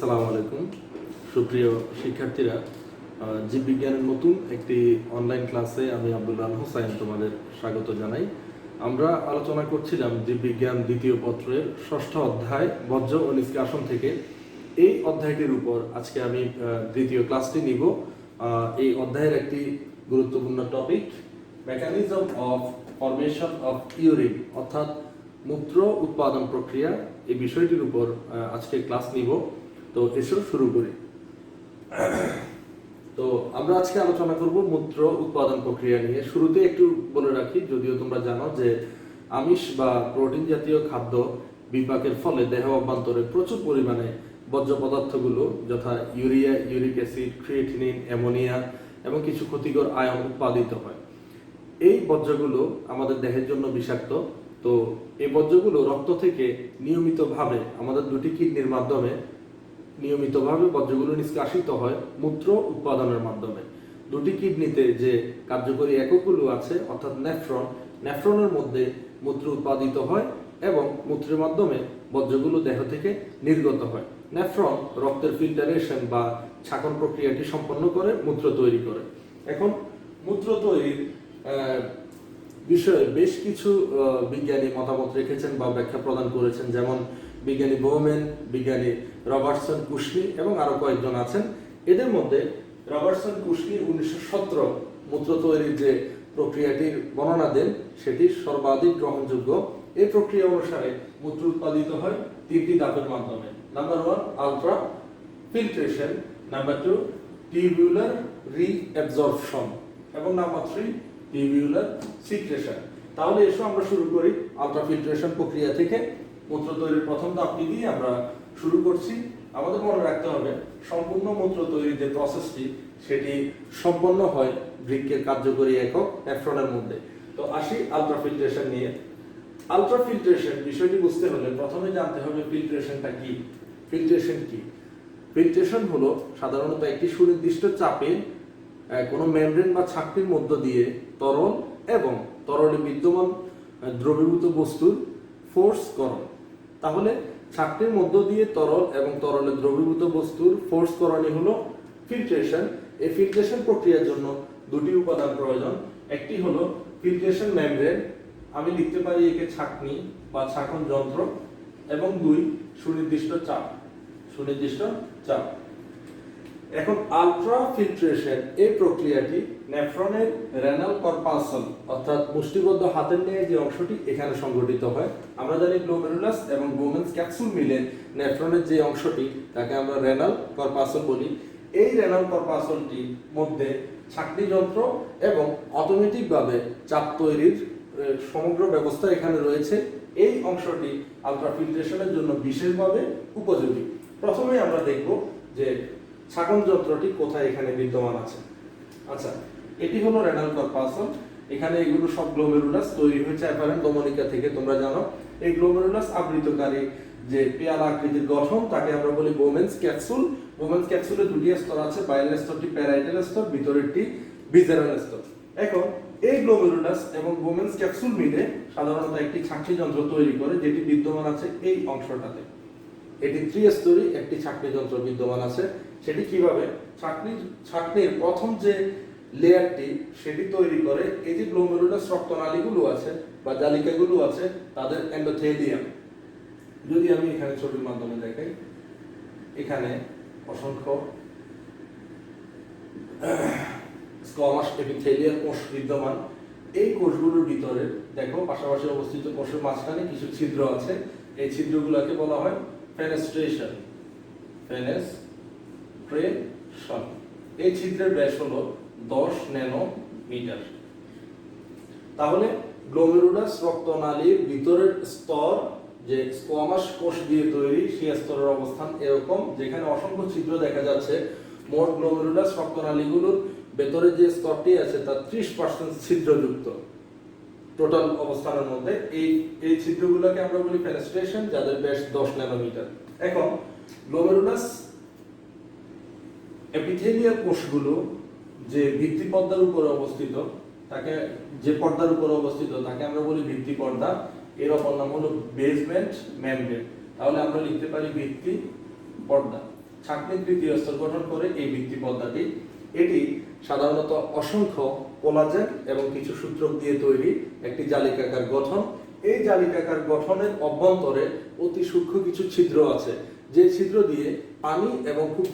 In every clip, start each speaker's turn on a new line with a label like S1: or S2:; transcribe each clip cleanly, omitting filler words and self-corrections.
S1: আসসালামু আলাইকুম সুপ্রিয় শিক্ষার্থীরা, জীববিজ্ঞানের নতুন একটি অনলাইন ক্লাসে আমি আব্দুল্লাহ হোসাইন তোমাদের স্বাগত জানাই। আমরা আলোচনা করছিলাম জীববিজ্ঞান দ্বিতীয় পত্রের ষষ্ঠ অধ্যায় বর্জ্য ও নিষ্কাশন থেকে। এই অধ্যায়টির উপর আজকে আমি দ্বিতীয় ক্লাসটি নিব। এই অধ্যায়ের একটি গুরুত্বপূর্ণ topic mechanism of formation of urine, অর্থাৎ মূত্র উৎপাদন প্রক্রিয়া, এই বিষয়টির উপর আজকে ক্লাস নিব। তো এসো শুরু করি। তো আমরা আজকে আলোচনা করব মূত্র উৎপাদন প্রক্রিয়া নিয়ে। শুরুতে একটু বলে রাখি, যদিও তোমরা জানো যে আমিষ বা প্রোটিন জাতীয় খাদ্য বিপাকের ফলে দেহ অভ্যন্তরে প্রচুর পরিমাণে বর্জ্য পদার্থগুলো যথা urea, uric acid, creatinine, ammonia এবং কিছু ক্ষতিকর আয়ন উৎপাদিত হয়। এই বর্জ্যগুলো আমাদের দেহের জন্য বিষাক্ত। তো এই বর্জ্যগুলো রক্ত থেকে নিয়মিতভাবে আমাদের দুটি কিডনির মাধ্যমে নিয়মিতভাবে বর্জ্যগুলো নিষ্কাশিত হয় মূত্র উৎপাদনের মাধ্যমে। দুটি কিডনিতে যে কার্যকরী এককগুলো আছে অর্থাৎ নেফ্রনের মধ্যে মূত্র উৎপাদিত হয় এবং মূত্রের মাধ্যমে বর্জ্যগুলো দেহ থেকে নির্গত হয়। নেফ্রন রক্তের ফিল্টারেশন বা ছাঁকন প্রক্রিয়াটি সম্পন্ন করে মূত্র তৈরি করে। এখন মূত্র তৈরির বিষয়ে বেশ কিছু বিজ্ঞানী মতামত রেখেছেন বা ব্যাখ্যা প্রদান করেছেন, যেমন বিজ্ঞানী বোমেন, বিজ্ঞানী রবার্টসন কুশনি এবং আরো কয়েকজন আছেন। এদের মধ্যে রবার্টসন কুশনি 1917 মূত্র তৈরির যে প্রক্রিয়াটির বর্ণনা দেন সেটি সর্বাধিক গ্রহণযোগ্য। এই প্রক্রিয়া অনুসারে মূত্র উৎপাদিত হয় তিনটি ধাপের মাধ্যমে। Number 1 ultra filtration, number 2 tubular reabsorption এবং নাম্বার 3 টিউবুলার সিক্রেশন। তাহলে এসো আমরা শুরু করি আলট্রা ফিল্ট্রেশন প্রক্রিয়া থেকে। মূত্র তৈরির প্রথম ধাপটি দিয়ে আমরা শুরু করছি। আমাদের মনে রাখতে হবে সম্পূর্ণ মূত্র তৈরির যে প্রসেসটি সেটি সম্পন্ন হয় বৃক্কের কার্যকরী একক নেফ্রনের মধ্যে। তো আসি আলট্রা ফিল্ট্রেশন নিয়ে। আলট্রা ফিল্ট্রেশন বিষয়টি বুঝতে হলে প্রথমে জানতে হবে ফিল্ট্রেশনটা কি। ফিল্ট্রেশন কি? ফিল্ট্রেশন হলো সাধারণত একটি সুনির্দিষ্ট চাপে কোনো মেমব্রেন বা ছাঁকনির মধ্য দিয়ে তরল এবং তরলে বিদ্যমান দ্রবীভূত বস্তুর ফোর্সকরণ। তাহলে ছাঁকনির মধ্য দিয়ে তরল এবং তরলে দ্রবীভূত বস্তুর ফোর্সকরণই হলো ফিল্ট্রেশন। এই ফিল্ট্রেশন প্রক্রিয়ার জন্য দুটি উপাদান প্রয়োজন। একটি হলো ফিল্ট্রেশন মেমব্রেন, আমি লিখতে পারি একে ছাঁকনি বা ছাঁকন যন্ত্র, এবং 2 সুনির্দিষ্ট চাপ। এখন আলট্রা ফিল্ট্রেশন এই প্রক্রিয়াটি নেফ্রনের রেনাল কর্পাসল অর্থাৎ মুষ্টিবদ্ধ হাতের ন্যায় যে অংশটি এখানে সংঘটিত হয়। আমরা জানি গ্লোমেরুলাস এবং বোমেন্স ক্যাপসুল মিলে নেফ্রনের যে অংশটি তাকে আমরা রেনাল কর্পাসল বলি। এই রেনাল কর্পাসলটির মধ্যে ছাঁকনি যন্ত্র এবং অটোমেটিক ভাবে চাপ তৈরির সমগ্র ব্যবস্থা এখানে রয়েছে। এই অংশটি আলট্রা ফিল্ট্রেশনের জন্য বিশেষভাবে উপযোগী। প্রথমে আমরা দেখব যে ছাঁকন যন্ত্রটি কোথায় এখানে বিদ্যমান আছে। আচ্ছা, এটি হলো রেনাল কর্পাসল। এখানে এগুলো সব গ্লোমেরুলাস তৈরি হয়েছে অ্যাপারেন্ট ডোমিনিকা থেকে। তোমরা জানো এই গ্লোমেরুলাস আবৃতকারী যে পেয়ালা আকৃতির গঠন তাকে আমরা বলি বোমেন্স ক্যাপসুল। বোমেন্স ক্যাপসুলে দুটি স্তর আছে, বাইরের স্তরটি প্যারাইটাল স্তর, ভিতরেরটি ভিসেরাল স্তর। এখন এই গ্লোমেরুলাস এবং বোমেন্স ক্যাপসুল মিলে সাধারণত একটি ছাঁকনি যন্ত্র তৈরি করে, যেটি বিদ্যমান আছে এই অংশটাতে। এটি ত্রিস্তরী একটি ছাঁকনি যন্ত্র বিদ্যমান আছে। সেটি কিভাবে? ছাঁকনির প্রথম যে লেয়ারটি সেটি তৈরি করে এই যে গ্লোমেরুলাস রক্তনালীগুলো আছে বা জালিকাগুলো আছে তাদের এন্ডোথেলিয়াম। যদি আমি এখানে ছবির মাধ্যমে দেখাই, এখানে অসংখ্য স্কোয়ামাস এপিথেলিয়াল কোষ বিদ্যমান। এই কোষগুলোর ভিতরে দেখো পাশাপাশি অবস্থিত কোষের মাঝখানে কিছু ছিদ্র আছে। এই ছিদ্রগুলোকে বলা হয় ফেনেস্ট্রেশন। এই ছিদ্রের ব্যাস হলো 10 ন্যানোমিটার। তাহলে গ্লোমেরুলাস রক্তনালীর ভিতরের স্তর যে স্কোয়ামাস কোষ দিয়ে তৈরি সেই স্তরের অবস্থান এরকম, যেখানে অসংখ্য ছিদ্র দেখা যাচ্ছে। মোট গ্লোমেরুলাস রক্তনালীগুলোর ভেতরে যে স্তরটি আছে তার 30% ছিদ্রযুক্ত টোটাল অবস্থানের মধ্যে। এই ছিদ্রগুলোকে আমরা বলি ফেনেস্ট্রেশন, যাদের ব্যাস 10 ন্যানোমিটার। এখন গ্লোমেরুলাস এপিথেলিয়াল কোষগুলো যে ভিত্তি পর্দার উপরে অবস্থিত তাকে আমরা বলি ভিত্তি পর্দা। এর অপর নাম হলো বেসমেন্ট মেমব্রেন। তাহলে আমরা লিখতে পারি ভিত্তি পর্দা। ছাঁকনির তৃতীয় স্তর গঠন করে এই ভিত্তি পর্দাটি। এটি সাধারণত অসংখ্য কোলাজেন এবং কিছু সূত্রক দিয়ে তৈরি একটি জালিকাকার গঠন। এই জালিকাকার গঠনের অভ্যন্তরে অতি সূক্ষ্ম কিছু ছিদ্র আছে, যে ছিদ্র দিয়ে পানি এবং খুব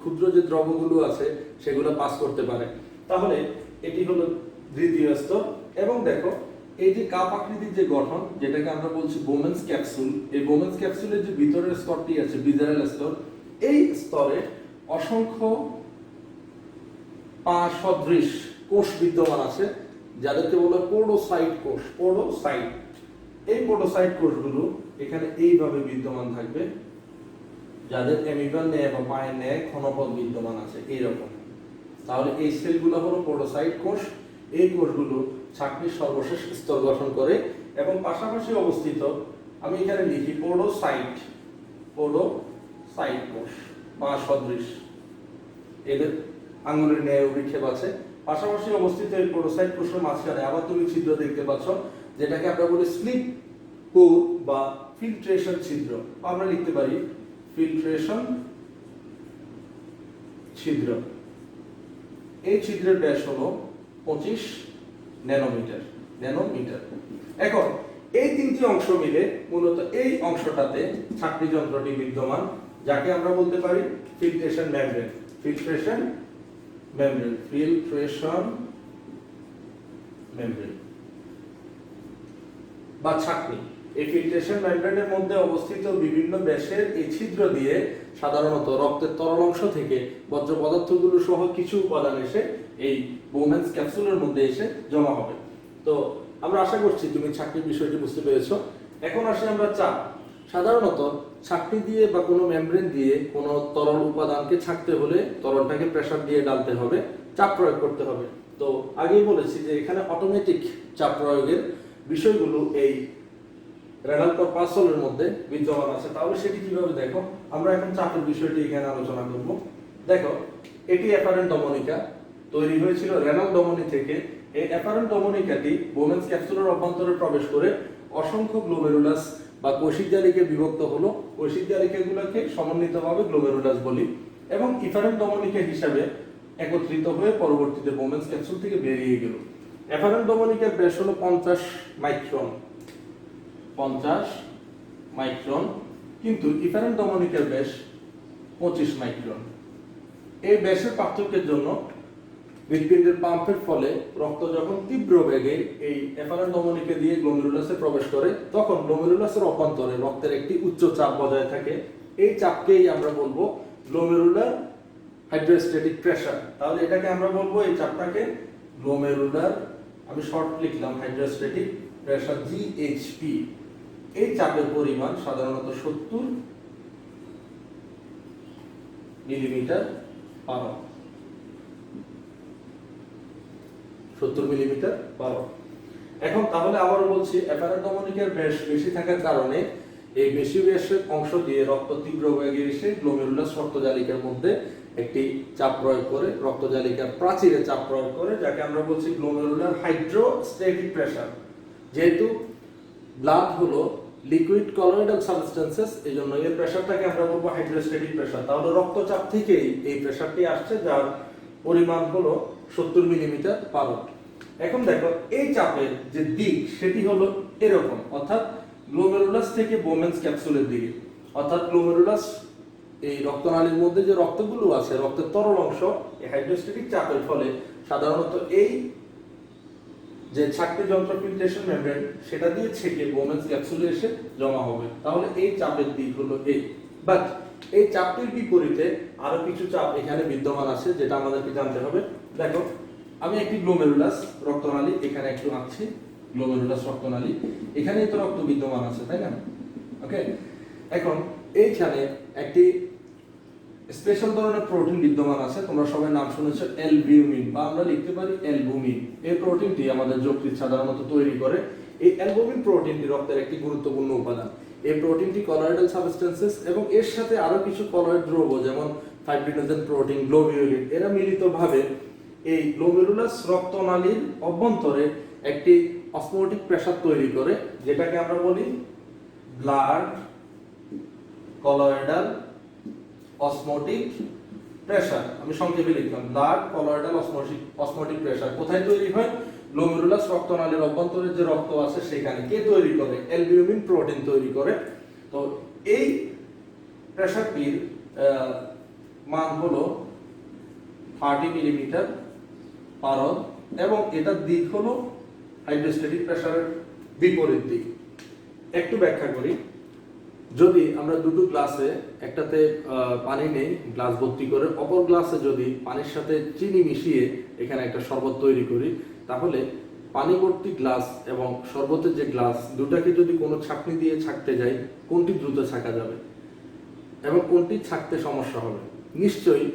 S1: ক্ষুদ্র যে দ্রবগুলো আছে সেগুলো পাস করতে পারে। তাহলে এটি হলো দ্বিতীয় স্তর। এবং দেখো এই যে কাপ আকৃতির যে গঠন, যেটাকে আমরা বলছি বোমেন্স ক্যাপসুল, এই বোমেন্স ক্যাপসুলের যে ভিতরের স্তরটি আছে ভিজারাল স্তর, এই স্তরে অসংখ্য পা সদৃশ কোষ বিদ্যমান আছে, যাদেরকে বলা হয় পোডোসাইট কোষ। পোডোসাইট, এই পোডোসাইট কোষগুলো এখানে এইভাবে বিদ্যমান থাকবে, যাদের অ্যামিবার ন্যায় বা পায়ের ন্যায় ঘনপথ বিদ্যমান আছে এইরকম। তাহলে এই সেলগুলো হলো পোডোসাইট কোষ। এই কোষগুলো ছাঁকনির সর্বশেষ স্তর গঠন করে এবং পাশাপাশি অবস্থিত, আমি এখানে লিখি পোডোসাইট কোষ, পা সদৃশ, এদের আঙ্গুলের ন্যায় অভিক্ষেপ আছে। পাশাপাশি অবস্থিত এই পোডোসাইট কোষের মাঝখানে আবার তুমি ছিদ্র দেখতে পাচ্ছ, যেটাকে আমরা বলি স্লিপ পোর বা ফিল্ট্রেশন ছিদ্র। আমরা লিখতে পারি ফিল্ট্রেশন ছিদ্র। এই ছিদ্রের ব্যাস হলো 25 ন্যানোমিটার। এখন এই তিনটি অংশ মিলে মূলত এই অংশটাতে ছাঁকনি যন্ত্রটি বিদ্যমান, যাকে আমরা বলতে পারি ফিল্ট্রেশন মেমব্রেন বা ছাঁকনি। এই ফিল্ট্রেশন মেমব্রেনের মধ্যে অবস্থিত বিভিন্ন ব্যাসের এই ছিদ্র দিয়ে সাধারণত রক্তের তরল অংশ থেকে বর্জ্য পদার্থগুলো সহ কিছু উপাদান এসে এই বোমেন্স ক্যাপসুলের মধ্যে এসে জমা হবে। তো আমরা আশা করছি তুমি ছাঁকনির বিষয়টি বুঝতে পেরেছো। এখন আসি আমরা চাপ। সাধারণত ছাঁকনি দিয়ে বা কোনো মেমব্রেন দিয়ে কোনো তরল উপাদানকে ছাঁকতে হলে তরলটাকে প্রেসার দিয়ে ডালতে হবে, চাপ প্রয়োগ করতে হবে। তো আগেই বলেছি যে এখানে অটোমেটিক চাপ প্রয়োগের বিষয়গুলো এই রেনাল কর্পাসলের মধ্যে বিদ্যমান আছে। তাহলে সেটি কিভাবে দেখো, আমরা এখন চাপের বিষয়টি এখানে আলোচনা করব। দেখো, এটি অ্যাপারেন্ট ধমনিকা, তৈরি হয়েছিল রেনাল ধমনী থেকে। এই অ্যাপারেন্ট ধমনিকাটি বোমেন্স ক্যাপসুলের অভ্যন্তরে প্রবেশ করে অসংখ্য গ্লোমেরুলাস বা কোষিক জালিকে বিভক্ত হলো। কোষিক জালিকাগুলোকে সমন্বিতভাবে গ্লোমেরুলাস বলি এবং ইফারেন্ট ধমনিকা হিসাবে একত্রিত হয়ে পরবর্তীতে বোমেন্স ক্যাপসুল থেকে বেরিয়ে গেল। অ্যাপারেন্ট ধমনিকার ব্যাস হলো 50 মাইক্রন, কিন্তু ইফারেন্ট ধমনিকার ব্যাস 25 মাইক্রন। এই ব্যাসের পার্থক্যের জন্য হৃৎপিণ্ডের পাম্পের ফলে রক্ত যখন তীব্র বেগে এই অ্যাপারেন্ট ধমনিকা দিয়ে গ্লোমেরুলাসে প্রবেশ করে, তখন গ্লোমেরুলাসের অভ্যন্তরে রক্তের একটি উচ্চ চাপ বজায় থাকে। এই চাপকেই আমরা বলবো গ্লোমেরুলার হাইড্রোস্ট্যাটিক প্রেসার। তাহলে এটাকে আমরা বলবো, এই চাপটাকে গ্লোমেরুলার, আমি শর্ট লিখলাম হাইড্রোস্ট্যাটিক প্রেসার জিএইচপি। এই চাপের পরিমাণ সাধারণত 70 মিলিমিটার পার আওয়ার। এখন তাহলে আবারও বলছি, অ্যাপারেন্ট ধমনিকার ব্যাস বেশি থাকার কারণে এই বেশি ব্যাসের অংশ দিয়ে রক্ত তীব্র বেগে এসে গ্লোমেরুলাস রক্তজালিকার মধ্যে একটি চাপ প্রয়োগ করে, রক্তজালিকার প্রাচীরে চাপ প্রয়োগ করে, যাকে আমরা বলছি গ্লোমেরুলার হাইড্রোস্ট্যাটিক প্রেসার। যেহেতু ব্লাড হলো লিকুইড কলোয়েডাল সাবস্টেন্সেস, এই জন্য এর প্রেসারটাকে আমরা বলবো হাইড্রোস্ট্যাটিক প্রেসার। তাহলে রক্তচাপ থেকেই এই প্রেসারটি আসছে, যার পরিমাণ হলো 70 মিলিমিটার পার আওয়ার। এখন দেখো, এই চাপের যে দিক সেটি হলো এরকম, অর্থাৎ গ্লোমেরুলাস থেকে বোমেন্স ক্যাপসুলের দিকে। অর্থাৎ গ্লোমেরুলাস, এই রক্তনালীর মধ্যে যে রক্তগুলো আছে, রক্তের তরল অংশ, এই হাইড্রোস্ট্যাটিক চাপের ফলে সাধারণত এই যে ছাঁকনি যন্ত্র ফিল্ট্রেশন মেমব্রেন, সেটা দিয়ে ছেঁকে বোমেন্স ক্যাপসুলে এসে জমা হবে। তাহলে এই চাপের দিক হলো এই। বাট এই চাপটির বিপরীতে আরো কিছু চাপ এখানে বিদ্যমান আছে, যেটা আমাদেরকে জানতে হবে। দেখো, আমি একটি গ্লোমেরুলাস রক্তনালী এখানে একটু আঁকছি। গ্লোমেরুলাস রক্তনালী, এখানেই তো রক্ত বিদ্যমান আছে, তাই না? ওকে, এখন এইখানে একটি স্পেশাল ধরনের প্রোটিন বিদ্যমান আছে। তোমরা সবাই নাম শুনেছো অ্যালবিউমিন, বা আমরা লিখতে পারি অ্যালবুমিন। এই প্রোটিনটি আমাদের যকৃৎ সাধারণত তৈরি করে। এই অ্যালবুমিন প্রোটিনটি রক্তের একটি গুরুত্বপূর্ণ উপাদান। এই প্রোটিনটি কলোয়েডাল সাবস্টেন্সেস এবং এর সাথে আরো কিছু কলয়েড দ্রব্য, যেমন ফাইব্রিনোজেন প্রোটিন, গ্লোবিউলিন, এরা মিলিতভাবে এই গ্লোমেরুলাস রক্তনালীর অভ্যন্তরে একটি অসমোটিক প্রেসার তৈরি করে, যেটাকে আমরা বলি ব্লাড কলোয়েডাল অসমোটিক প্রেসার, আমি সংক্ষেপে লিখলাম ব্লাড কলয়েডাল অসমোটিক প্রেসার কোথায় তৈরি হয়? গ্লোমেরুলাস রক্তনালীর অভ্যন্তরে যে রক্ত আছে সেখানে। কে তৈরি করে? অ্যালবিউমিন প্রোটিন তৈরি করে। তো এই প্রেসারটির মান হলো 30 মিলিমিটার পার আওয়ার এবং এটার দিক হলো হাইড্রোস্ট্যাটিক প্রেসারের বিপরীত দিক। একটু ব্যাখ্যা করি। যদি আমরা দুটো গ্লাসে একটাতে পানি নেই, গ্লাস ভর্তি করে, অপর গ্লাসে যদি পানির সাথে চিনি মিশিয়ে এখানে একটা শরবত তৈরি করি, তাহলে পানি ভর্তি গ্লাস এবং শরবতের যে গ্লাস দুটাকে যদি কোনো ছাঁকনি দিয়ে ছাঁকতে যাই, কোনটি দ্রুত ছাঁকা যাবে এবং কোনটি ছাঁকতে সমস্যা হবে? নিশ্চয়ই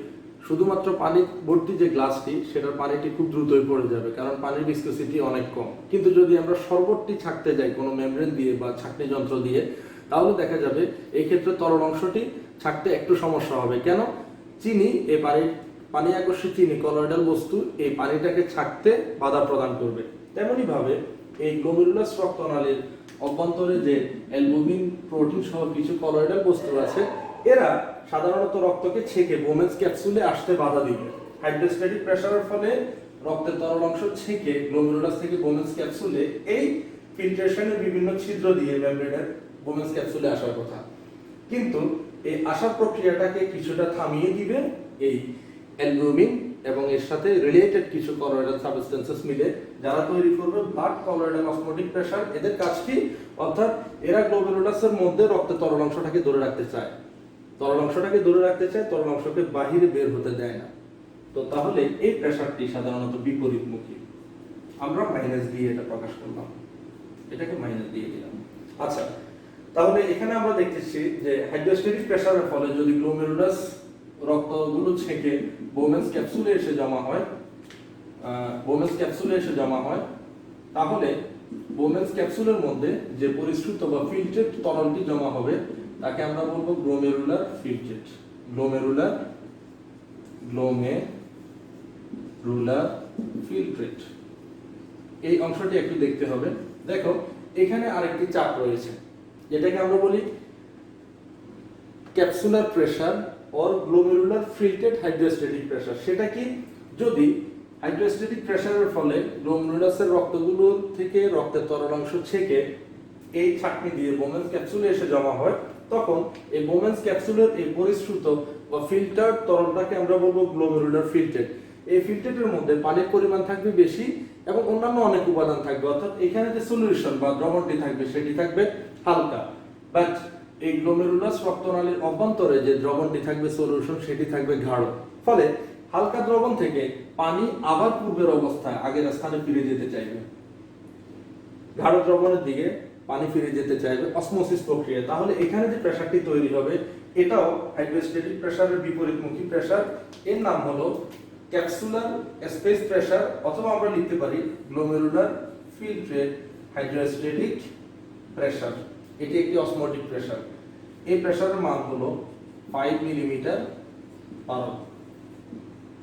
S1: শুধুমাত্র পানি ভর্তি যে গ্লাসটি, সেটার পানিটি খুব দ্রুতই পড়ে যাবে, কারণ পানির ভিসকোসিটি অনেক কম। কিন্তু যদি আমরা শরবতটি ছাঁকতে যাই কোনো মেমব্রেন দিয়ে বা ছাঁকনি যন্ত্র দিয়ে, তাহলে দেখা যাবে এই ক্ষেত্রে তরল অংশটি ছাঁকতে একটু সমস্যা হবে। কেন? চিনি, এই পানি আকর্ষিত চিনি কলয়েডাল বস্তু এই পানিটাকে ছাঁকতে বাধা প্রদান করবে। তেমনি ভাবে এই গ্লোমেরুলাস রক্তনালীর অভ্যন্তরে যে অ্যালবুমিন প্রোটিন সহ কিছু কলয়েডাল বস্তু আছে, এরা সাধারণত রক্তকে ছেঁকে বোমেন্স ক্যাপসুলে আসতে বাধা দিবে। হাইড্রোস্ট্যাটিক প্রেসারের ফলে রক্তের তরল অংশ ছেঁকে গ্লোমেরুলাস থেকে বোমেন্স ক্যাপসুলে এই ফিল্ট্রেশনের বিভিন্ন ছিদ্র দিয়ে মেমব্রেনের বোমেন্স ক্যাপসুলে আসার কথা। কিন্তু এই আসার প্রক্রিয়াটাকে কিছুটা থামিয়ে দিবে এই অ্যালবুমিন এবং এর সাথে রিলেটেড কিছু কলয়েডাল সাবস্টেন্সেস মিলে, যারা তৈরি করবে ব্লাড কলয়েডাল অসমোটিক প্রেসার। এদের কাজ কি? অর্থাৎ এরা গ্লোমেরুলাসের মধ্যে রক্তের তরল অংশটাকে ধরে রাখতে চায়, তরল অংশকে বাহিরে বের হতে দেয় না। তো তাহলে এই প্রেসারটি সাধারণত বিপরীতমুখী। আমরা মাইনাস দিয়ে এটা প্রকাশ করলাম, এটাকে মাইনাস দিয়ে দিলাম। আচ্ছা, তাহলে এখানে আমরা দেখতেছি যে হাইড্রোস্ট্যাটিক প্রেসারের ফলে যদি গ্লোমেরুলাস রক্তগুলো ছেঁকে বোমেন্স ক্যাপসুলে এসে জমা হয়, তাহলে বোমেন্স ক্যাপসুলের মধ্যে যে পরিশ্রুত বা ফিল্ট্রেট তরলটি জমা হবে তাকে আমরা বলবো গ্লোমেরুলার ফিল্ট্রেট। গ্লোমেরুলার ফিল্ট্রেট, এই অংশটি একটু দেখতে হবে। দেখো এখানে আরেকটি চাপ রয়েছে, যেটাকে আমরা বলি capsular pressure or glomerular filtrate hydrostatic pressure. সেটা কি? যদি হাইড্রোস্ট্যাটিক প্রেসারের ফলে গ্লোমেরুলাসের রক্তগুলো থেকে রক্তের তরল অংশ ছেঁকে এই ছাঁকনি দিয়ে বোমেন্স ক্যাপসুলে এসে জমা হয়, তখন এই বোমেন্স ক্যাপসুলের এই পরিশ্রুত বা ফিল্টার তরলটাকে আমরা বলবো গ্লোমেরুলার ফিল্ট্রেট। এই ফিল্ট্রেটের মধ্যে পানির পরিমাণ থাকবে বেশি এবং অন্যান্য অনেক উপাদান থাকবে, অর্থাৎ এখানে যে সলিউশন বা দ্রবণটি থাকবে সেটি থাকবে হালকা। বাট এই গ্লোমেরুলাস রক্তনালীর অভ্যন্তরে যে দ্রবণটি থাকবে সলিউশন, সেটি থাকবে গাঢ়। ফলে হালকা দ্রবণ থেকে পানি আবার পূর্বের অবস্থায় আগের স্থানে ফিরে যেতে চাইবে, গাঢ় দ্রবণের দিকে পানি ফিরে যেতে চাইবে অসমোসিস প্রক্রিয়া। তাহলে এখানে যে প্রেসারটি তৈরি হবে এটাও হাইড্রোস্ট্যাটিক প্রেসারের বিপরীতমুখী প্রেসার। এর নাম হলো ক্যাপসুলার স্পেস প্রেসার, অথবা আমরা লিখতে পারি গ্লোমেরুলার ফিল্ট্রেট হাইড্রোস্ট্যাটিক প্রেসার। এটি একটি অসমোটিক প্রেসার। এই প্রেসারের মান হলো 5 মিলিমিটার পার আওয়ার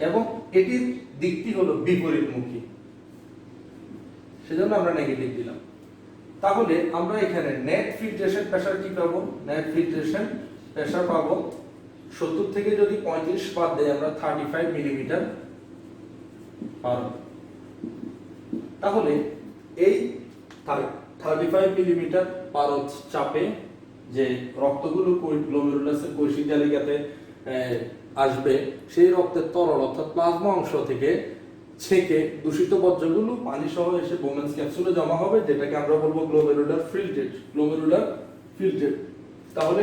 S1: এবং এটির দিকটি হলো বিপরীতমুখী, সেজন্য আমরা নেগেটিভ দিলাম। তাহলে আমরা এখানে নেট ফিল্ট্রেশন প্রেসার কি পাবো? নেট ফিল্ট্রেশন প্রেসার পাবো 70 থেকে যদি 35 বাদ দেই আমরা 35 মিলিমিটার পার আওয়ার। তাহলে এই 35 মিলিমিটার পার আওয়ার চাপে যে রক্তগুলো গ্লোমেরুলাসের কৈশিক জালিকাতে আসবে, সেই রক্তের তরল অর্থাৎ প্লাজমা অংশ থেকে ছেঁকে দূষিত বর্জ্যগুলো পানি সহ এসে বোমেন্স ক্যাপসুলে জমা হবে, যেটাকে আমরা বলবো গ্লোমেরুলার ফিল্ট্রেট। তাহলে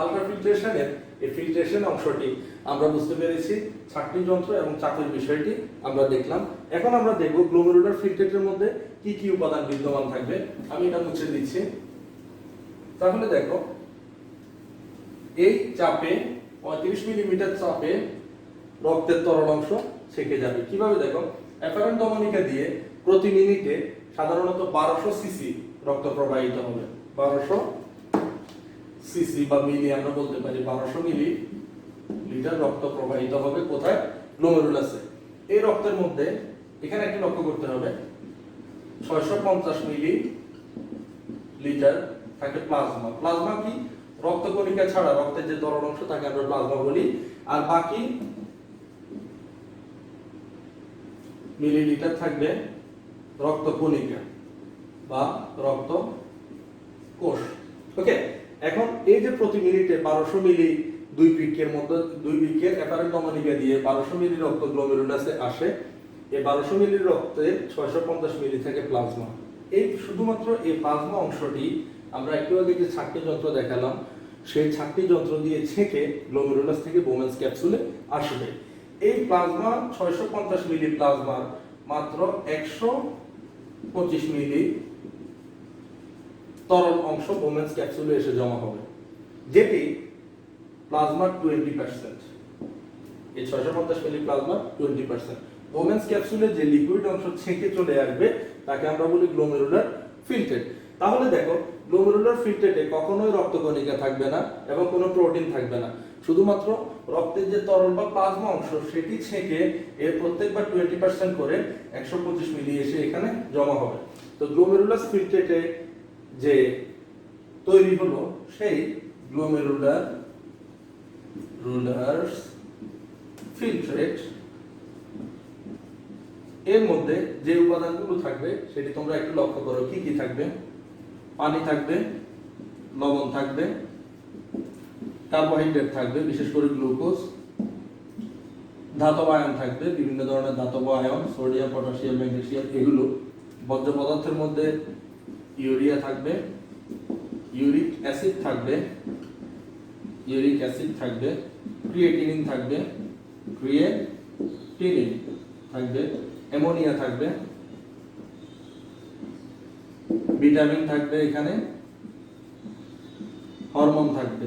S1: আলট্রাফিল্ট্রেশনের এই ফিল্ট্রেশন অংশটি আমরা বুঝতে পেরেছি, ছাঁকনি যন্ত্র এবং চাপের বিষয়টি আমরা দেখলাম। এখন আমরা দেখব গ্লোমেরুলার ফিল্ট্রেটের মধ্যে কি কি উপাদান বিদ্যমান থাকবে। আমি এটা মুছে দিচ্ছি। তাহলে দেখো এই চাপে 35 মিলিমিটার চাপে রক্তের তরল অংশ ছেঁকে যাবে। কিভাবে? দেখো, অ্যাপারেন্ট ধমনিকা দিয়ে প্রতি মিনিটে সাধারণত 1200 সিসি রক্ত প্রবাহিত হবে। 1200 সিসি বা মিলি আমরা বলতে পারি, 1200 মিলি লিটার রক্ত প্রবাহিত হবে। কোথায়? গ্লোমেরুলাসে। এই রক্তের মধ্যে এখানে একটু লক্ষ্য করতে হবে, 650 মিলি লিটার থাকে প্লাজমা। প্লাজমা কি? রক্তকণিকা ছাড়া রক্তের যে তরল অংশ তাকে আমরা প্লাজমা বলি, আর বাকি মিলিলিটার থাকবে রক্তকণিকা বা রক্ত কোষ। ওকে, এখন এই যে প্রতি মিনিটে 1200 মিলি দুই বৃক্কের অ্যাপারেন্ট ধমনিকা দিয়ে 1200 মিলি রক্ত গ্লোমেরুলাসে আসে। এই 1200 মিলি রক্তে 650 মিলি থাকে প্লাজমা। এই শুধুমাত্র এই প্লাজমা অংশটি আমরা একটু আগে যে ছাঁকনি যন্ত্র দেখালাম, সেই ছাঁকনি যন্ত্র দিয়ে ছেঁকে গ্লোমেরুলাস থেকে বোমেন্স ক্যাপসুলে আসবে। এই প্লাজমা 650 মিলি প্লাজমার মাত্র 125 মিলি তরল অংশ বোমেন্স ক্যাপসুলে এসে জমা হবে, যেটি প্লাজমার 20%। এই 650 মিলি প্লাজমার 20%। বোমেন্স ক্যাপসুলে যে লিকুইড অংশ ছেঁকে চলে আসবে তাকে আমরা বলি গ্লোমেরুলার ফিল্ট্রেট। তাহলে দেখো, গ্লোমেরুলার ফিল্ট্রেটে কখনোই রক্তকণিকা থাকবে না এবং কোনো প্রোটিন থাকবে না, শুধুমাত্র রক্তের যে তরল বা প্লাজমা অংশ সেটি ছেঁকে এর প্রত্যেকবার 20% করে 125 মিলি এসে এখানে জমা হবে। তো গ্লোমেরুলাস ফিল্ট্রেটে যে তৈরি হলো সেই গ্লোমেরুলার ফিল্ট্রেট, এর মধ্যে যে উপাদানগুলো থাকবে সেটি তোমরা একটু লক্ষ্য করো। কি কি থাকবে? পানি থাকবে, লবণ থাকবে, কার্বোহাইড্রেট থাকবে, বিশেষ করে গ্লুকোজ, ধাতব আয়ন থাকবে, বিভিন্ন ধরনের ধাতব আয়ন, সোডিয়াম, পটাশিয়াম, ম্যাগনেসিয়াম, এগুলো। বর্জ্য পদার্থের মধ্যে ইউরিয়া থাকবে, ইউরিক অ্যাসিড থাকবে, ক্রিয়েটিনিন থাকবে, অ্যামোনিয়া থাকবে, ভিটামিন থাকবে, এখানে হরমোন থাকবে।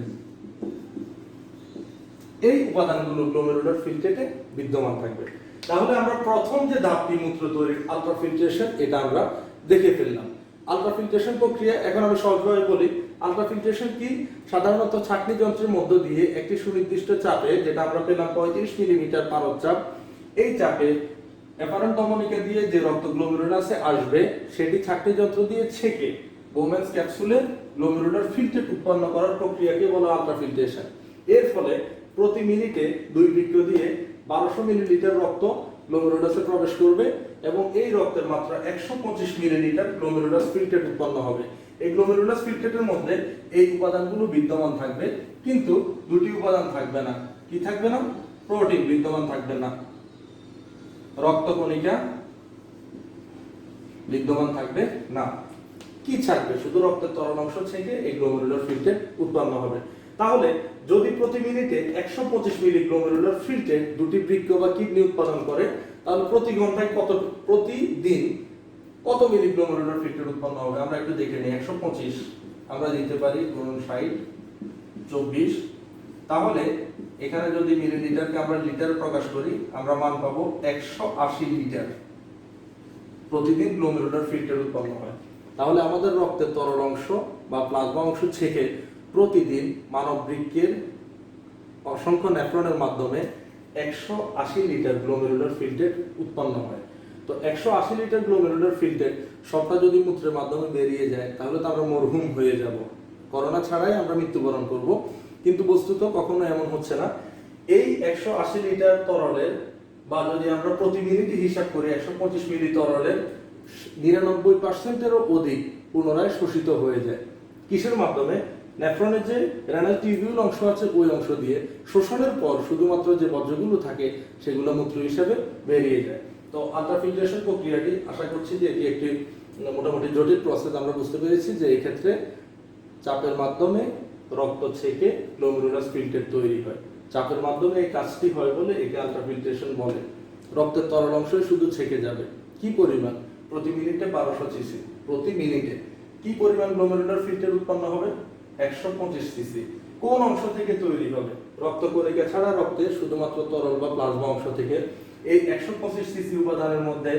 S1: এই উপাদানগুলো গ্লোমেরুলার ফিল্ট্রেটে বিদ্যমান থাকবে। তাহলে আমরা প্রথম যে ধাপটি মূত্র তৈরির আলট্রাফিল্ট্রেশন, এটা আমরা দেখে ফেললাম। আলট্রাফিল্ট্রেশন প্রক্রিয়া এখন আমি সহজভাবে বলি। আলট্রাফিল্ট্রেশন কি? সাধারণত ছাঁকনি যন্ত্রের মধ্য দিয়ে একটি সুনির্দিষ্ট চাপে, যেটা আমরা পেলাম 35 মিলিমিটার পারদ চাপ, এই চাপে অ্যাপারেন্ট ধমনিকা দিয়ে যে রক্ত গ্লোমেরুলাসে আসবে সেটি ছাঁকনি যন্ত্র দিয়ে ছেঁকে বোমেন্স ক্যাপসুলে গ্লোমেরুলার ফিল্ট্রেট উৎপন্ন করার প্রক্রিয়াকে বলা আলট্রাফিল্ট্রেশন। এর ফলে প্রতি মিনিটে দুই বৃক্ক দিয়ে 1200 মিলিলিটার রক্ত গ্লোমেরুলাসে প্রবেশ করবে এবং এই রক্তের মাত্রা 125 মিলিলিটার গ্লোমেরুলাস ফিল্ট্রেট উৎপন্ন হবে। এই গ্লোমেরুলাস ফিল্ট্রেটের মধ্যে এই উপাদানগুলো বিদ্যমান থাকবে, কিন্তু দুটি উপাদান থাকবে না। কি থাকবে না? প্রোটিন বিদ্যমান থাকবে না, রক্তকণিকা বিদ্যমান থাকবে না। কি থাকবে? শুধু রক্তের তরল অংশ ছেঁকে এই গ্লোমেরুলার ফিল্ট্রেট উৎপন্ন হবে। তাহলে যদি প্রতি মিনিটে 125 মিলি গ্লোমেরুলার ফিল্ট্রেট দুটি বৃক্ক বা কিডনি উৎপাদন করে, তাহলে প্রতি ঘন্টায় প্রতিদিন কত মিলি গ্লোমেরুলার ফিল্ট্রেট উৎপন্ন হবে? আমরা একটু দেখে নিই। 125 আমরা দিতে পারি গুণন 60, 24। তাহলে এখানে যদি মিলিলিটারকে আমরা লিটার প্রকাশ করি, আমরা মান পাবো 180 লিটার প্রতিদিন গ্লোমেরুলার ফিল্ট্রেট উৎপন্ন হয়। তাহলে আমাদের রক্তের তরল অংশ বা প্লাজমা অংশ ছেঁকে প্রতিদিন মানব বৃক্কের অসংখ্য নেফ্রনের মাধ্যমে 180 লিটার গ্লোমেরুলার ফিল্ট্রেট উৎপন্ন হয়। তো 180 লিটার গ্লোমেরুলার ফিল্ট্রেট সবটা যদি মূত্রের মাধ্যমে বেরিয়ে যায়, তাহলে তো আমরা মরহুম হয়ে যাব, করোনা ছাড়াই আমরা মৃত্যুবরণ করব। কিন্তু বস্তুত কখনো এমন হচ্ছে না। এই 180 লিটার তরলের, বা যদি আমরা প্রতি মিনিটে হিসাব করি, 125 মিলি তরলের 99%-এরও অধিক পুনরায় শোষিত হয়ে যায়। কিসের মাধ্যমে? নেফ্রনের যে রেনাল টিউবিউল অংশ আছে ওই অংশ দিয়ে শোষণের পর শুধুমাত্র যে বর্জ্যগুলো থাকে সেগুলো মূত্র হিসেবে বেরিয়ে যায়। তো আলট্রাফিল্ট্রেশন প্রক্রিয়াটি, আশা করছি যে এটি একটি মোটামুটি জটিল প্রসেস। আমরা বুঝতে পেরেছি যে এই ক্ষেত্রে চাপের মাধ্যমে রক্ত ছেঁকে গ্লোমেরুলাস ফিল্ট্রেট তৈরি হয়। চাপের মাধ্যমে এই কাজটি হয় বলে একে আলট্রাফিল্ট্রেশন বলে। রক্তের তরল অংশ শুধু ছেঁকে যাবে। কি পরিমাণ? প্রতি মিনিটে 1200 সিসি। প্রতি মিনিটে কি পরিমাণ গ্লোমেরুলার ফিল্ট্রেট উৎপন্ন হবে? 125 সিসি। কোন অংশ থেকে তৈরি হবে? রক্তকণিকা ছাড়া রক্তের শুধুমাত্র তরল বা প্লাজমা অংশ থেকে। এই 125 সিসি উপাদানের মধ্যে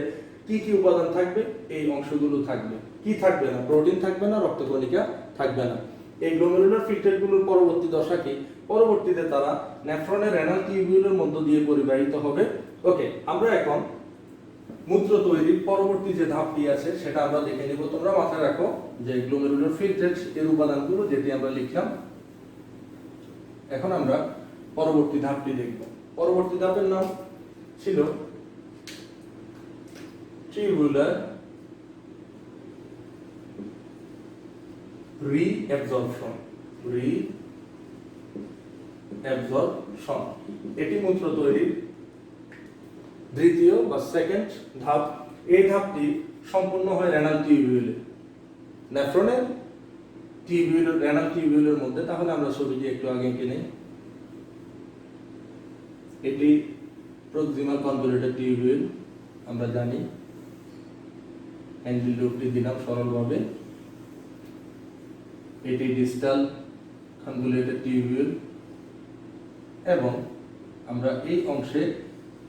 S1: কি কি উপাদান থাকবে? এই অংশগুলো থাকবে। কি থাকবে না? প্রোটিন থাকবে না, রক্তকণিকা থাকবে না। এই গ্লোমেরুলার ফিল্ট্রেটগুলোর পরবর্তী দশা কি? পরবর্তীতে তারা নেফ্রনের রেনাল টিউবিউলের মধ্য দিয়ে পরিবাহিত হবে। ওকে, আমরা এখন মূত্র তৈরির পরবর্তী যে ধাপটি আছে সেটা আমরা দেখে নিব। তোমরা মাথায় রাখো যে গ্লোমেরুলার ফিল্ট্রেট এর উপাদানগুলো যেটি আমরা লিখলাম, এখন আমরা পরবর্তী ধাপটি দেখব। পরবর্তী ধাপের নাম ছিল টিউবুলার রিঅ্যাবজর্পশন। রিঅ্যাবজর্পশন এটি মূত্র তৈরির দ্বিতীয় বা সেকেন্ড ধাপ। এই ধাপটি সম্পূর্ণ হয় রেনাল টিউবিউলে, নেফ্রনের টিউবিউল, রেনাল টিউবিউলের মধ্যে। তাহলে আমরা ছবিটি একটু আগে এঁকে নেই। এটি প্রক্সিমাল কনভলিউটেড টিউবিউল, আমরা জানি। হ্যান্ডেল লুপটি দিলাম সরলভাবে। এটি ডিস্টাল কনভলিউটেড টিউবিউল এবং আমরা এই অংশে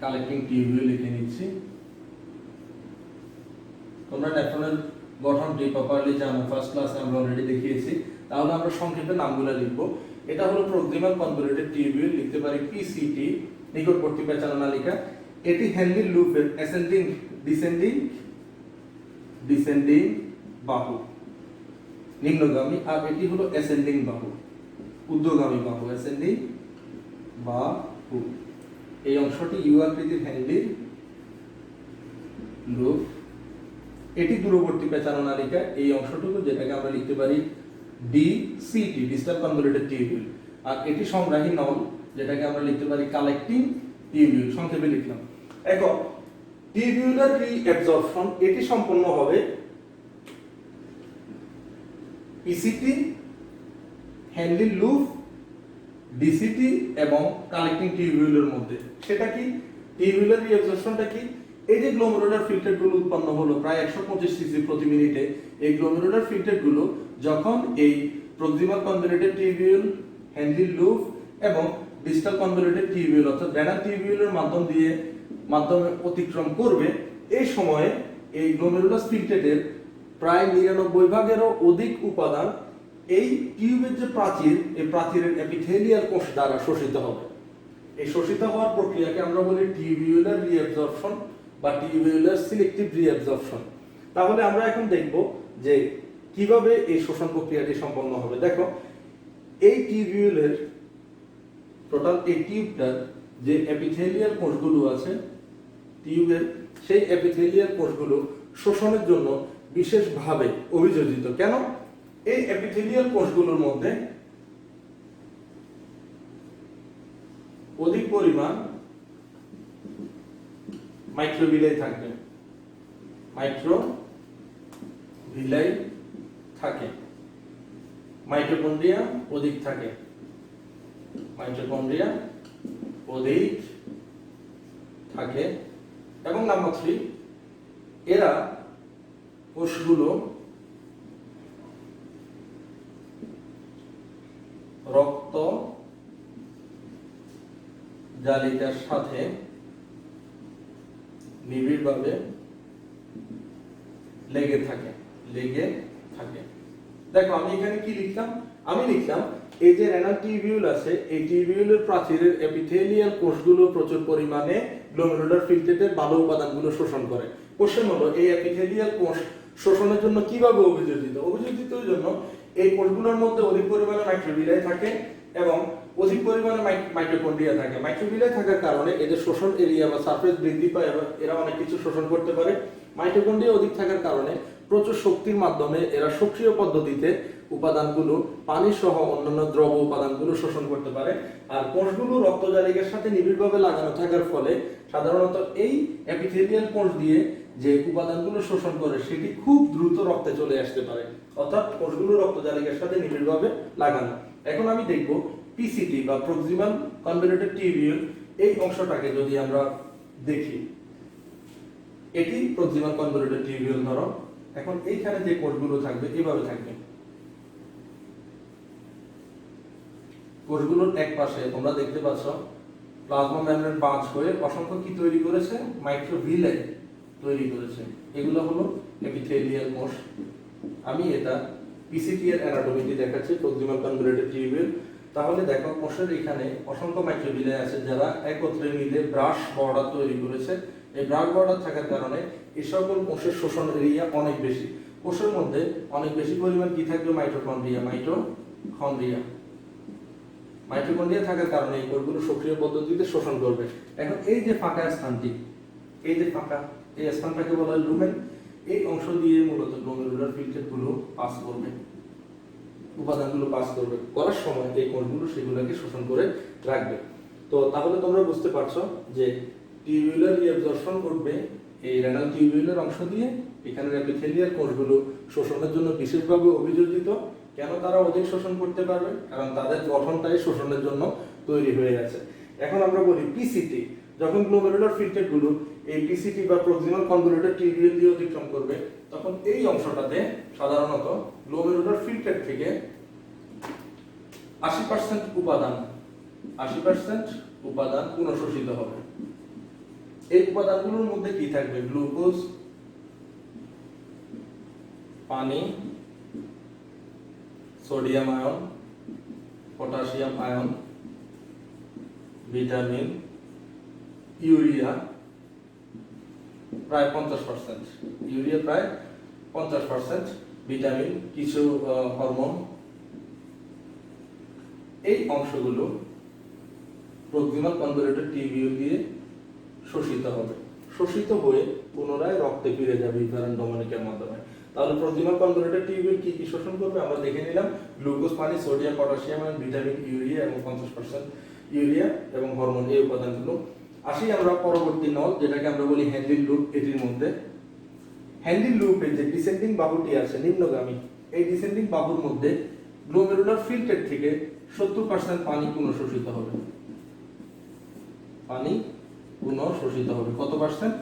S1: কালেক্টিং টিউবিউল লিখে নিচ্ছি। তোমরা নেফ্রনের গঠনটি প্রপারলি জানো, ফার্স্ট ক্লাসে আমরা অলরেডি দেখিয়েছি। তাহলে আমরা সংক্ষেপে নামগুলো লিখব। এটা হলো প্রক্সিমাল কনভলিউটেড টিউবিউল, লিখতে পারি পিসিটি, নিকটবর্তী পেঁচানো নালিকা। এটি হ্যান্ডেল লুপের অ্যাসেন্ডিং ডিসেন্ডিং বাহু, নিম্নগামী, আর এটি হলো অ্যাসেন্ডিং বাহু, ঊর্ধ্বগামী বাহু, অ্যাসেন্ডিং বাহু। এই অংশটি ইউ আকৃতির হ্যান্ডেল লুপ। এটি দূরবর্তী পেঁচানো নালিকা, এই অংশটুকু, যেটাকে আমরা লিখতে পারি ডিসিটি, ডিস্টাল কনভলিউটেড টিউবিউল। আর এটি সংগ্রাহী নল, যেটাকে আমরা লিখতে পারি কালেক্টিং টিউবিউল, সংক্ষেপে লিখলাম। এখন টিউবিউলার রিঅ্যাবজর্পশন এটি সম্পন্ন হবে পিসিটি, হ্যান্ডেল লুপ, ডিসিটি এবং কালেক্টিং টিউবিউলের মধ্যে। সেটা কি? টিউবিউলার রিঅ্যাবজর্পশনটা কি? এই যে গ্লোমেরুলার ফিল্টারগুলো উৎপন্ন হলো প্রায় 125 সিসি প্রতি মিনিটে, এই গ্লোমেরুলার ফিল্টারগুলো যখন এই proximal convoluted tubule, handle loop এবং ডিস্টাল কনভলিউটেড টিউবিউল অর্থাৎ রেনাল টিউবিউলের মাধ্যমে অতিক্রম করবে, এই সময়ে এই গ্লোমেরুলাস ফিল্টারের প্রায় 99 ভাগেরও অধিক উপাদান এই টিউবের যে প্রাচীর, এই প্রাচীরের এপিথেলিয়াল কোষ দ্বারা শোষিত হবে। এই শোষিত হওয়ার প্রক্রিয়াকে আমরা বলি টিউবিউলার রিঅ্যাবজর্পশন বা টিউবিউলার সিলেক্টিভ রিঅ্যাবজর্পশন। তাহলে আমরা এখন দেখব যে কিভাবে এই শোষণ প্রক্রিয়াটি সম্পন্ন হবে। দেখো, এই টিউবিউলের টোটাল এই টিউবটার যে এপিথেলিয়াল কোষগুলো আছে টিউবের, সেই এপিথেলিয়াল কোষগুলো শোষণের জন্য বিশেষভাবে অভিযোজিত। কেন? এই এপিথেলিয়াল কোষগুলোর মধ্যে অধিক পরিমাণ মাইক্রোভিলাই থাকবে, মাইক্রোভিলাই থাকে, মাইটোকন্ড্রিয়া অধিক থাকে, মাইটোকন্ড্রিয়া অধিক থাকে। এবং নাম্বার 3, এরা কোষগুলো রক্ত জালিকার সাথে নিবিড়ভাবে লেগে থাকে। দেখো, আমি এখানে কি লিখলাম? আমি লিখলাম এই যে রেনাল টিউবিউল আছে, এই টিউবিউলের প্রাচীরের এপিথেলিয়াল কোষগুলো প্রচুর পরিমাণে গ্লোমেরুলার ফিল্টারের ভালো উপাদানগুলো শোষণ করে। কোশ্চেন হলো, এই এপিথেলিয়াল কোষ শোষণের জন্য কিভাবে অভিযোজিত? অভিযোজিতের জন্য এই কোষগুলোর মধ্যে অধিক পরিমাণে মাইক্রোভিলাই থাকে এবং অধিক পরিমাণে মাইটোকন্ড্রিয়া থাকে। মাইক্রোভিলাই থাকার কারণে এদের শোষণ এরিয়া বা সারফেস বৃদ্ধি পায় এবং এরা অনেক কিছু শোষণ করতে পারে। মাইটোকন্ড্রিয়া অধিক থাকার কারণে প্রচুর শক্তির মাধ্যমে এরা সক্রিয় পদ্ধতিতে উপাদানগুলো, পানি সহ অন্যান্য দ্রব উপাদানগুলো শোষণ করতে পারে। আর কোষগুলো রক্তজালিকার সাথে নিবিড়ভাবে লাগানো থাকার ফলে সাধারণত এই এপিথেলিয়াল কোষ দিয়ে যে উপাদানগুলো শোষণ করে সেটি খুব দ্রুত রক্তে চলে আসতে পারে, অর্থাৎ কোষগুলো রক্তজালিকার সাথে নিবিড়ভাবে লাগানো। এখন আমি দেখব পিসিটি বা প্রক্সিমাল কনভলিউটেড টিউবিউল, এই অংশটাকে যদি আমরা দেখি, এটি প্রক্সিমাল কনভলিউটেড টিউবিউল। ধরো, এখন এইখানে যে কোষগুলো থাকবে এভাবে থাকবে। কোষগুলোর এক পাশে তোমরা দেখতে পাচ্ছ প্লাজমা মেমব্রেন বাঁচ হয়ে অসংখ্য কি তৈরি করেছে? মাইক্রোভিলাই তৈরি করেছে। এগুলো হলো এপিথেলিয়াল কোষ। আমি এটা পিসিটি এর অ্যানাটমিটি দেখাচ্ছি, প্রক্সিমাল কনভলিউটেড টিউবিউল। তাহলে দেখো, কোষের এখানে অসংখ্য মাইক্রোভিলাই আছে যারা একত্রে মিলে ব্রাশ বর্ডার তৈরি করেছে। এই ব্রাশ বর্ডার থাকার কারণে এই সকল কোষের শোষণ এরিয়া অনেক বেশি। কোষের মধ্যে অনেক বেশি পরিমাণ কি থাকবে? মাইটোকন্ড্রিয়া। মাইটোকন্ড্রিয়া থাকার কারণে এই কোষগুলো সক্রিয় পদ্ধতিতে শোষণ করবে। এখন এই যে ফাঁকা স্থানটি, এই যে ফাঁকা, এই স্থানটাকে বলা হয় লুমেন। এই অংশ দিয়ে মূলত গ্লোমেরুলার ফিল্টারগুলো পাস করবে, উপাদানগুলো পাস করবে, করার সময় এই কোষগুলো সেগুলোকে শোষণ করে রাখবে। তো তাহলে তোমরা বুঝতে পারছো যে টিউবুলার রিঅ্যাবজর্পশন ঘটবে এই রেনাল টিউবুলার অংশ দিয়ে। এখানে এপিথেলিয়াল কোষগুলো শোষণের জন্য বিশেষভাবে অভিযোজিত। কেন তারা অধিক শোষণ করতে পারবে? কারণ তাদের গঠনটাই শোষণের জন্য তৈরি হয়ে আছে। এখন আমরা বলি পিসিটি, যখন গ্লোমেরুলার ফিল্টারগুলো এই পিসিটি বা প্রক্সিমাল কনভলিউটেড টিউবিউল দিয়ে অতিক্রম করবে, তখন এই অংশটাতে সাধারণত গ্লোমেরুলার ফিল্টার থেকে 80% উপাদান পুনঃশোষিত হবে। এই উপাদানগুলোর মধ্যে কি থাকবে? গ্লুকোজ, পানি, sodium ion, potassium ion, vitamin, urea প্রায় 50%, ইউরিয়া প্রায় 50%, ভিটামিন, কিছু হরমোন। এই অংশগুলো প্রক্সিমাল কনভলিউটেড টিউবিউল দিয়ে শোষিত হবে, শোষিত হয়ে পুনরায় রক্তে ফিরে যাবে ইফারেন্ট ধমনিকার মাধ্যমে। তাহলে প্রক্সিমাল কনভলিউটেড টিউবিউল কি কি শোষণ করবে আমরা দেখে নিলাম। গ্লুকোজ, পানি, সোডিয়াম, পটাশিয়াম, ভিটামিন, ইউরিয়া এবং 50% ইউরিয়া এবং হরমোন, এই উপাদানগুলো। আসি আমরা পরবর্তী নল, যেটাকে আমরা বলি হ্যান্ডিল লুপ। এটির মধ্যে হ্যান্ডিল লুপের যে ডিসেন্ডিং বাহুটি আছে, নিম্নগামী, এই ডিসেন্ডিং বাহুর মধ্যে গ্লোমেরুলার ফিল্টার থেকে 70% পানি পুনঃশোষিত হবে। পানি পুনঃশোষিত হবে কত পার্সেন্ট?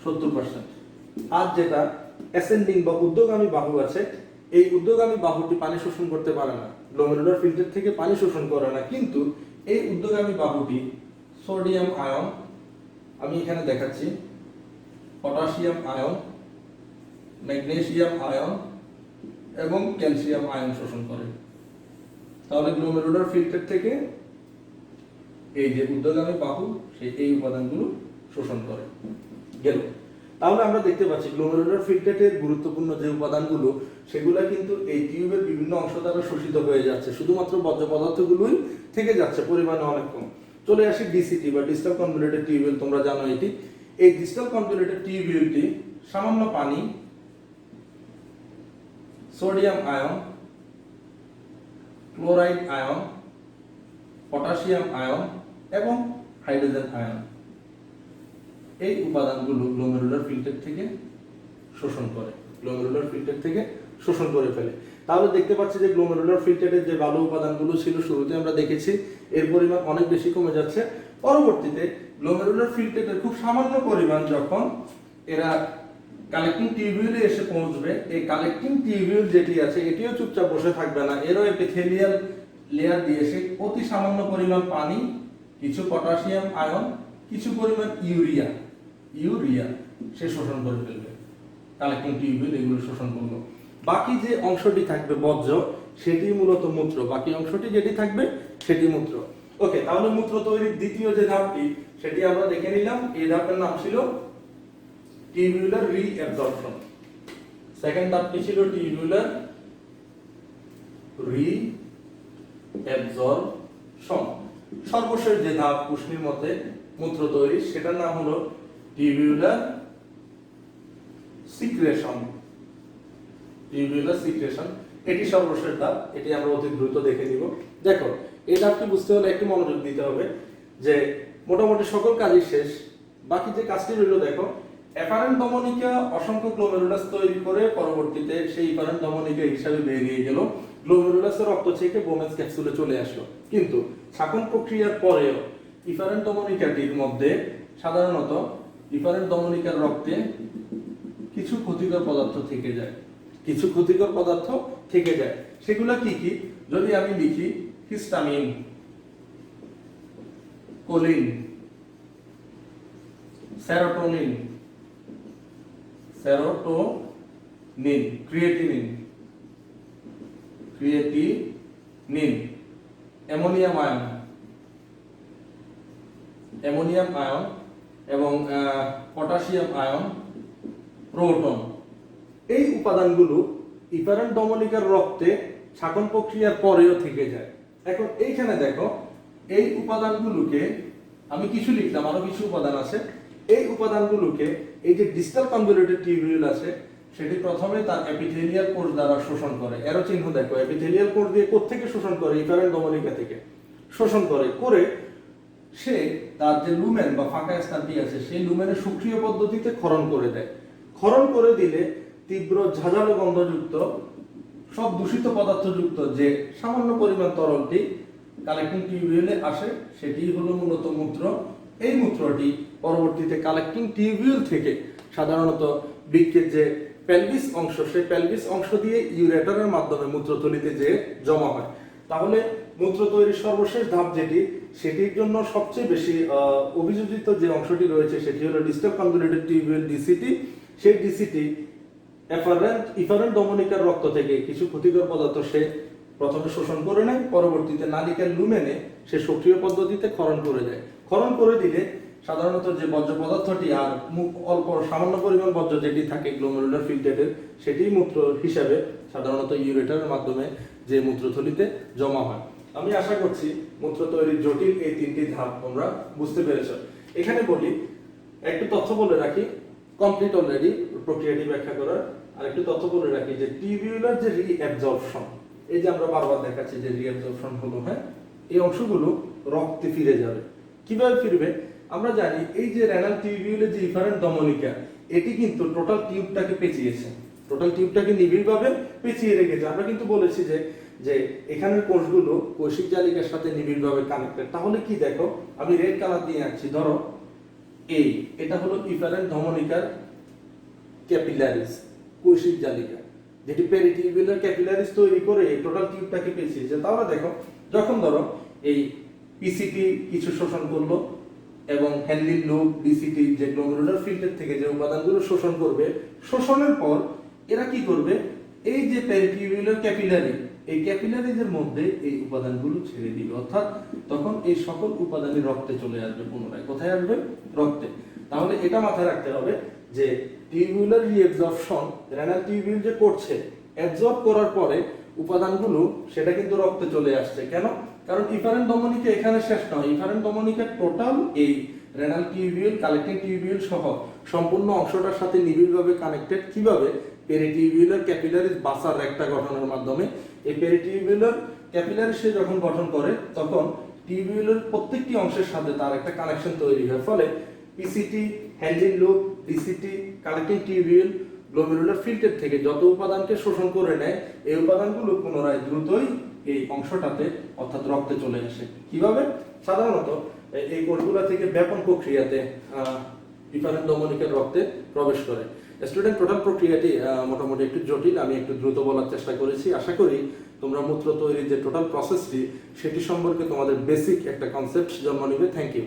S1: 70%। আর যেটা অ্যাসেন্ডিং বা ঊর্ধ্বগামী বাহু আছে, এই ঊর্ধ্বগামী বাহুটি পানি শোষণ করতে পারে না, গ্লোমেরুলার ফিল্টার থেকে পানি শোষণ করে না, কিন্তু এই ঊর্ধ্বগামী বাহুটি সোডিয়াম আয়ন, আমি এখানে দেখাচ্ছি, পটাশিয়াম আয়ন, ম্যাগনেসিয়াম আয়ন এবং ক্যালসিয়াম আয়ন শোষণ করে। তাহলে গ্লোমেরুলার ফিল্টার থেকে এই যে ঊর্ধ্বগামী বাহু, এই উপাদানগুলো শোষণ করে গেল। তাহলে আমরা দেখতে পাচ্ছি গ্লোমেরুলার ফিল্টারের গুরুত্বপূর্ণ যে উপাদানগুলো, সেগুলো কিন্তু এই টিউবের বিভিন্ন অংশ দ্বারা শোষিত হয়ে যাচ্ছে, শুধুমাত্র বর্জ্য পদার্থগুলোই থেকে যাচ্ছে, পরিমাণে অনেক কম। চলে আসি ডিসিটি বা ডিস্টাল কনভলিউটেড টিউবিউল। তোমরা জানো এটি, এই ডিস্টাল কনভলিউটেড টিউবিউলটি সামান্য পানি, sodium ion, chloride ion, potassium ion এবং হাইড্রোজেন আয়ন, এই উপাদানগুলো গ্লোমেরুলার ফিল্টার থেকে শোষণ করে, গ্লোমেরুলার ফিল্টার থেকে শোষণ করে ফেলে। তাহলে দেখতে পাচ্ছি যে গ্লোমেরুলার ফিল্টারের যে ভালো উপাদানগুলো ছিল শুরুতে আমরা দেখেছি, এর পরিমাণ অনেক বেশি কমে যাচ্ছে। পরবর্তীতে গ্লোমেরুলার ফিল্টারের খুব সামান্য পরিমাণ যখন এরা কালেক্টিং টিউবিউলে এসে পৌঁছবে, এই কালেক্টিং টিউবিউল যেটি আছে এটিও চুপচাপ বসে থাকবে না, এরও এপিথেলিয়াল লেয়ার দিয়ে এসে অতি সামান্য পরিমাণ পানি, কিছু পটাশিয়াম আয়ন, কিছু পরিমাণ ইউরিয়া সে শোষণ করে ফেলবে। কালেক্টিং টিউবিউল এগুলো শোষণ করলো। বাকি যে অংশটি থাকবে বর্জ্য, সেটি মূলত মূত্র, বাকি অংশটি যেটি থাকবে সেটি মূত্র। ওকে, তাহলে মূত্র তৈরির দ্বিতীয় যে ধাপটি সেটি আমরা দেখে নিলাম। এই ধাপের নাম ছিল টিউবুলার রিঅ্যাবজর্পশন। সেকেন্ড ধাপটি ছিল টিউবুলার রিঅ্যাবজর্পশন। সর্বশেষ যে ধাপ কুষ্ণির মধ্যে মূত্র তৈরি, সেটার নাম হলো টিউবুলার সিক্রেশন। টিউবুলার সিক্রেশন এটি সর্বশেষ ধাপ, এটি আমরা অতি দ্রুত দেখে নিব। দেখো, এই ধাপটি বুঝতে হলে একটু মনোযোগ দিতে হবে যে মোটামুটি সকল কাজই শেষ, বাকি যে কাজটি রইল দেখো, এফারেন্ট ধমনিকা অসংখ্য গ্লোমেরুলাস তৈরি করে পরবর্তীতে সেই এফারেন্ট ধমনিকা হিসাবে বেরিয়ে গেল, গ্লোমেরুলাসের রক্ত ছেকে বোমেন্স ক্যাপসুলে চলে আসলো। কিন্তু শাসন প্রক্রিয়ার পরেও ইফারেন্ট ধমনিকাটির মধ্যে সাধারণত ইফারেন্ট ধমনিকার রক্তে কিছু ক্ষতিকর পদার্থ থেকে যায়, কিছু ক্ষতিকর পদার্থ থেকে যায়। সেগুলো কি কি? যদি আমি লিখি histamine, choline, serotonin, creatinine, ammonium ion এবং পটাশিয়াম আয়ন, প্রোটন, এই উপাদানগুলো ইফারেন্ট ধমনিকার রক্তে শাসন প্রক্রিয়ার পরেও থেকে যায়। এখন এইখানে দেখো, এই উপাদানগুলোকে আমি কিছু লিখলাম, আরো কিছু উপাদান আছে। এই উপাদানগুলোকে এই যে ডিস্টাল কনভলিউটেড টিউবিউল আছে সেটি প্রথমে তার এপিথেলিয়াল কোষ দ্বারা শোষণ করে। এরো চিহ্ন দেখো, এপিথেলিয়াল কোষ দিয়ে কোত্থেকে শোষণ করে? ইফারেন্ট ধমনিকা থেকে শোষণ করে সে তার যে লুমেন বা ফাঁকা স্থানটি আছে সেই লুমেনের সক্রিয় পদ্ধতিতে ক্ষরণ করে দেয়। ক্ষরণ করে দিলে তীব্র ঝাঁঝালো গন্ধযুক্ত সব দূষিত পদার্থযুক্ত যে সামান্য পরিমাণ তরলটি কালেক্টিং টিউবিউলে আসে সেটি হলো মূলত মূত্র। এই মূত্রটি পরবর্তীতে কালেক্টিং টিউবিউল থেকে সাধারণত বৃক্কের যে পেলভিস অংশ, সেই পেলভিস অংশ দিয়ে ইউরেটারের মাধ্যমে মূত্রথলিতে যে জমা হয়। তাহলে মূত্র তৈরির সর্বশেষ ধাপ যেটি, সেটির জন্য সবচেয়ে বেশি অভিযোজিত যে অংশটি রয়েছে সেটি হলো ডিস্টাল কনভলিউটেড টিউবিউল ডিসিটি। সেই ডিসিটি ইফারেন্ট ধমনিকার রক্ত থেকে কিছু ক্ষতিকর পদার্থ সে প্রথমে শোষণ করে নেয়, পরবর্তীতে নালিকার লুমেনে সে সক্রিয় পদ্ধতিতে ক্ষরণ করে দেয়। ক্ষরণ করে দিলে সাধারণত যে বর্জ্য পদার্থটি আর অল্প সামান্য পরিমাণ বর্জ্য যেটি থাকে গ্লোমেরুলার ফিল্ট্রেটের, সেটি মূত্র হিসাবে সাধারণত ইউরেটারের মাধ্যমে যে মূত্রথলিতে জমা হয়। আমি আশা করছি মূত্র তৈরির জটিল এই তিনটি ধাপ তোমরা বুঝতে পেরেছো। এখানে বলি একটু তথ্য বলে রাখি, কমপ্লিট অলরেডি প্রক্রিয়াটি ব্যাখ্যা করার। আর একটু তথ্য বলে রাখি যে টিউবিউলার যে রিঅ্যাবজর্পশন, এই যে আমরা বারবার দেখাচ্ছি যে রিঅ্যাবজর্পশন হলো, হ্যাঁ, এই অংশগুলো রক্তে ফিরে যাবে। কিভাবে ফিরবে? আমরা জানি এই যে রেনাল টিউবিউলের যে ইফারেন্ট ধমনিকা, এটি কিন্তু টোটাল টিউবটাকে পেঁচিয়েছে, টোটাল টিউবটাকে নিবিড়ভাবে পেঁচিয়ে রেখেছে। আমরা কিন্তু বলেছি যে যে এখানের কোষগুলো কোষিক জালিকার সাথে নিবিড়ভাবে কানেক্টেড। তাহলে কি দেখো, আমি রেড কালার দিয়ে আঁকছি, ধরো এটা হলো ইফারেন্ট ধমনিকার ক্যাপিলারিস, কোষিক জালিকা, যেটি পেরিটিউবুলার ক্যাপিলারিস তৈরি করে টোটাল টিউবটাকে পেঁচিয়েছে। তাহলে দেখো, যখন ধরো এই পিসিটি কিছু শোষণ করলো এবং হ্যান্ডলিং লুপ ডিসিটি যে গ্লোমেরুলার ফিল্টার থেকে যে উপাদানগুলো শোষণ করবে, শোষণের পর এরা কি করবে? এই যে পেরিটিউবুলার ক্যাপিলারি, এই ক্যাপিলারিজের মধ্যে এই উপাদানগুলো ছেড়ে দিবে, অর্থাৎ তখন এই সকল উপাদানই রক্তে চলে আসবে পুনরায়। কোথায় আসবে? রক্তে। তাহলে এটা মাথায় রাখতে হবে যে টিউবুলার রিঅ্যাবজর্পশন রেনাল টিউবিউল যে করছে, অ্যাবজর্ব করার পরে উপাদানগুলো সেটা কিন্তু রক্তে চলে আসছে। কেন? কারণ ইফারেন্ট ধমনিকা এখানে শেষ নয়। ইফারেন্ট ধমনিকা টোটাল এই রেনাল টিউবিউল, কালেক্টিং টিউবিউল সহ সম্পূর্ণ অংশটার সাথে নিবিড়ভাবে কানেক্টেড। কিভাবে? পেরিটিউবুলার ক্যাপিলারিস বাসার একটা গঠনের মাধ্যমে। এই পেরিটিউবুলার ক্যাপিলারিস সে যখন গঠন করে তখন টিউবিউলের প্রত্যেকটি অংশের সাথে তার একটা কানেকশন তৈরি হয়। ফলে PCT, handling loop, ডিসিটি, collecting tubule, glomerular filter থেকে যত উপাদানকে শোষণ করে নেয়, এই উপাদানগুলো পুনরায় দ্রুতই এই অংশটাতে অর্থাৎ রক্তে চলে আসে। কিভাবে? সাধারণত এই কোষগুলা থেকে ব্যাপন প্রক্রিয়াতে ইফারেন্ট ধমনিকার রক্তে প্রবেশ করে। স্টুডেন্ট, টোটাল প্রক্রিয়াটি মোটামুটি একটু জটিল, আমি একটু দ্রুত বলার চেষ্টা করেছি। আশা করি তোমরা মূত্র তৈরির যে টোটাল প্রসেসটি সেটি সম্পর্কে তোমাদের বেসিক একটা কনসেপ্ট জন্ম নিবে। Thank you.